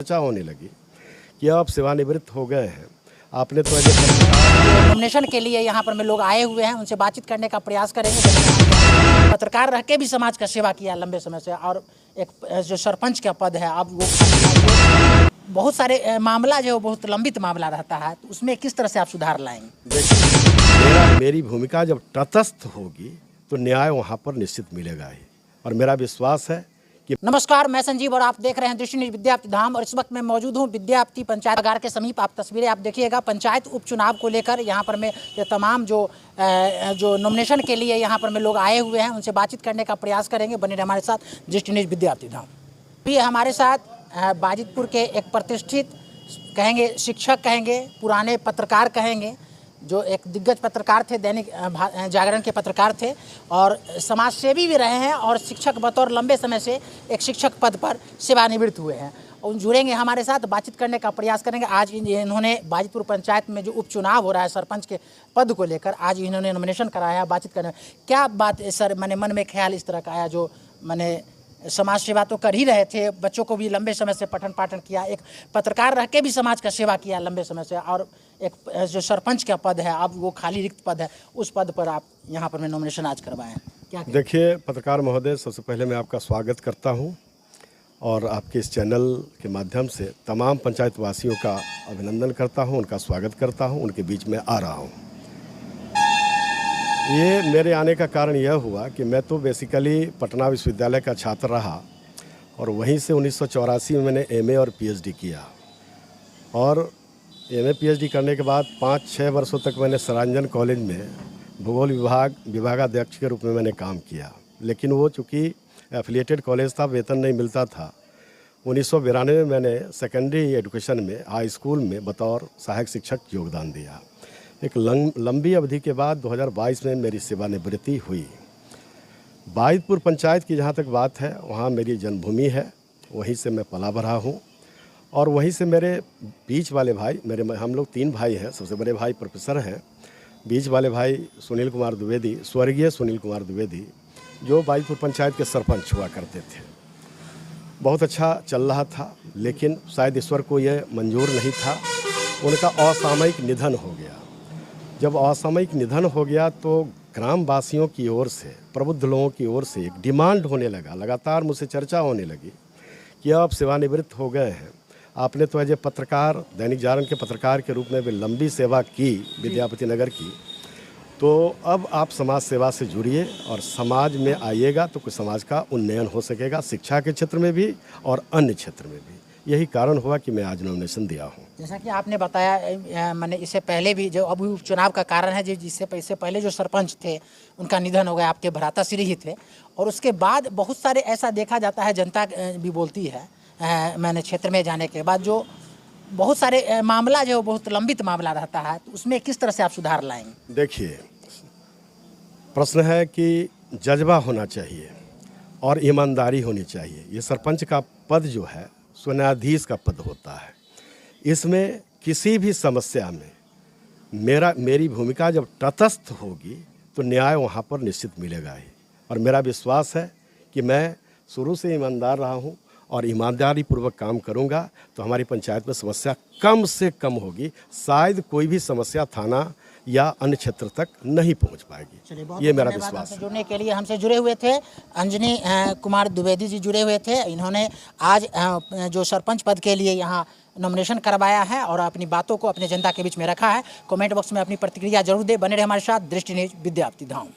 चर्चा होने लगी कि अब सेवानिवृत्त हो गए हैं। आपने तो नॉमिनेशन के लिए यहाँ पर में लोग आए हुए हैं, उनसे बातचीत करने का प्रयास करेंगे। पत्रकार रह के भी समाज का सेवा किया लंबे समय से, और एक जो सरपंच का पद है अब वो बहुत सारे मामला जो बहुत लंबित मामला रहता है, तो उसमें किस तरह से आप सुधार लाएंगे? देखिए, मेरी भूमिका जब तटस्थ होगी तो न्याय वहाँ पर निश्चित मिलेगा ही, और मेरा विश्वास है कि। नमस्कार, मैं संजीव और आप देख रहे हैं दृष्टि न्यूज विद्याप्ति धाम। और इस वक्त मैं मौजूद हूं विद्याप्ति पंचायत के समीप। आप तस्वीरें आप देखिएगा, पंचायत उपचुनाव को लेकर यहाँ पर मैं ये तमाम जो नॉमिनेशन के लिए यहाँ पर में लोग आए हुए हैं, उनसे बातचीत करने का प्रयास करेंगे। बने रहे हमारे साथ दृष्टि न्यूज विद्याप्ति धाम। भी हमारे साथ बाजितपुर के एक प्रतिष्ठित कहेंगे, शिक्षक कहेंगे, पुराने पत्रकार कहेंगे, जो एक दिग्गज पत्रकार थे, दैनिक जागरण के पत्रकार थे, और समाजसेवी भी रहे हैं, और शिक्षक बतौर लंबे समय से एक शिक्षक पद पर सेवानिवृत्त हुए हैं। और जुड़ेंगे हमारे साथ, बातचीत करने का प्रयास करेंगे। आज इन्होंने बाजितपुर पंचायत में जो उपचुनाव हो रहा है सरपंच के पद को लेकर, आज इन्होंने नॉमिनेशन कराया है। बातचीत करने क्या बात सर मैंने मन में ख्याल इस तरह का आया, जो मैंने समाज सेवा तो कर ही रहे थे, बच्चों को भी लंबे समय से पठन पाठन किया, एक पत्रकार रह के भी समाज का सेवा किया लंबे समय से, और एक जो सरपंच का पद है अब वो खाली रिक्त पद है, उस पद पर आप यहाँ पर मैं नॉमिनेशन आज करवाए हैं, क्या? देखिए पत्रकार महोदय, सबसे पहले मैं आपका स्वागत करता हूँ, और आपके इस चैनल के माध्यम से तमाम पंचायत वासियों का अभिनंदन करता हूँ, उनका स्वागत करता हूँ, उनके बीच में आ रहा हूँ। ये मेरे आने का कारण यह हुआ कि मैं तो बेसिकली पटना विश्वविद्यालय का छात्र रहा, और वहीं से 1984 में मैंने एमए और पीएचडी किया, और एमए पीएचडी करने के बाद 5-6 वर्षों तक मैंने सरांजन कॉलेज में भूगोल विभागाध्यक्ष के रूप में मैंने काम किया। लेकिन वो चूँकि एफिलिएटेड कॉलेज था, वेतन नहीं मिलता था। 1992 में मैंने सेकेंडरी एजुकेशन में हाई स्कूल में बतौर सहायक शिक्षक योगदान दिया। एक लंबी अवधि के बाद 2022 में मेरी सेवानिवृत्ति हुई। बाजितपुर पंचायत की जहाँ तक बात है, वहाँ मेरी जन्मभूमि है, वहीं से मैं पला बढ़ा हूँ, और वहीं से मेरे बीच वाले भाई, हम लोग 3 भाई हैं। सबसे बड़े भाई प्रोफेसर हैं, बीच वाले भाई सुनील कुमार द्विवेदी, स्वर्गीय सुनील कुमार द्विवेदी, जो बाजितपुर पंचायत के सरपंच हुआ करते थे। बहुत अच्छा चल रहा था, लेकिन शायद ईश्वर को यह मंजूर नहीं था, उनका असामयिक निधन हो गया। जब असामयिक निधन हो गया तो ग्रामवासियों की ओर से, प्रबुद्ध लोगों की ओर से एक डिमांड होने लगा, लगातार मुझसे चर्चा होने लगी कि अब सेवानिवृत्त हो गए हैं, आपने तो एज ए पत्रकार, दैनिक जागरण के पत्रकार के रूप में भी लंबी सेवा की विद्यापति नगर की, तो अब आप समाज सेवा से जुड़िए और समाज में आइएगा तो कुछ समाज का उन्नयन हो सकेगा, शिक्षा के क्षेत्र में भी और अन्य क्षेत्र में भी। यही कारण हुआ कि मैं आज नॉमिनेशन दिया हूँ। जैसा कि आपने बताया, मैंने इससे पहले भी जो अभी उपचुनाव का कारण है, इससे पहले जो सरपंच थे उनका निधन हो गया, आपके भ्राता श्री ही थे, और उसके बाद बहुत सारे ऐसा देखा जाता है, जनता भी बोलती है, मैंने क्षेत्र में जाने के बाद, जो बहुत सारे मामला जो बहुत लंबित मामला रहता है, तो उसमें किस तरह से आप सुधार लाएंगे? देखिए, प्रश्न है कि जज्बा होना चाहिए और ईमानदारी होनी चाहिए। ये सरपंच का पद जो है न्यायाधीश का पद होता है। इसमें किसी भी समस्या में मेरी भूमिका जब तटस्थ होगी तो न्याय वहाँ पर निश्चित मिलेगा ही, और मेरा विश्वास है कि मैं शुरू से ईमानदार रहा हूँ और ईमानदारी पूर्वक काम करूँगा तो हमारी पंचायत में समस्या कम से कम होगी। शायद कोई भी समस्या थाना या अन्य क्षेत्र तक नहीं पहुंच पाएगी, ये मेरा विश्वास है। जुड़ने के लिए हमसे जुड़े हुए थे अंजनी कुमार द्विवेदी जी, जुड़े हुए थे। इन्होंने आज जो सरपंच पद के लिए यहाँ नॉमिनेशन करवाया है और अपनी बातों को अपने जनता के बीच में रखा है। कमेंट बॉक्स में अपनी प्रतिक्रिया जरूर दे। बने रहे हमारे साथ दृष्टि न्यूज विद्याप्ति धाम।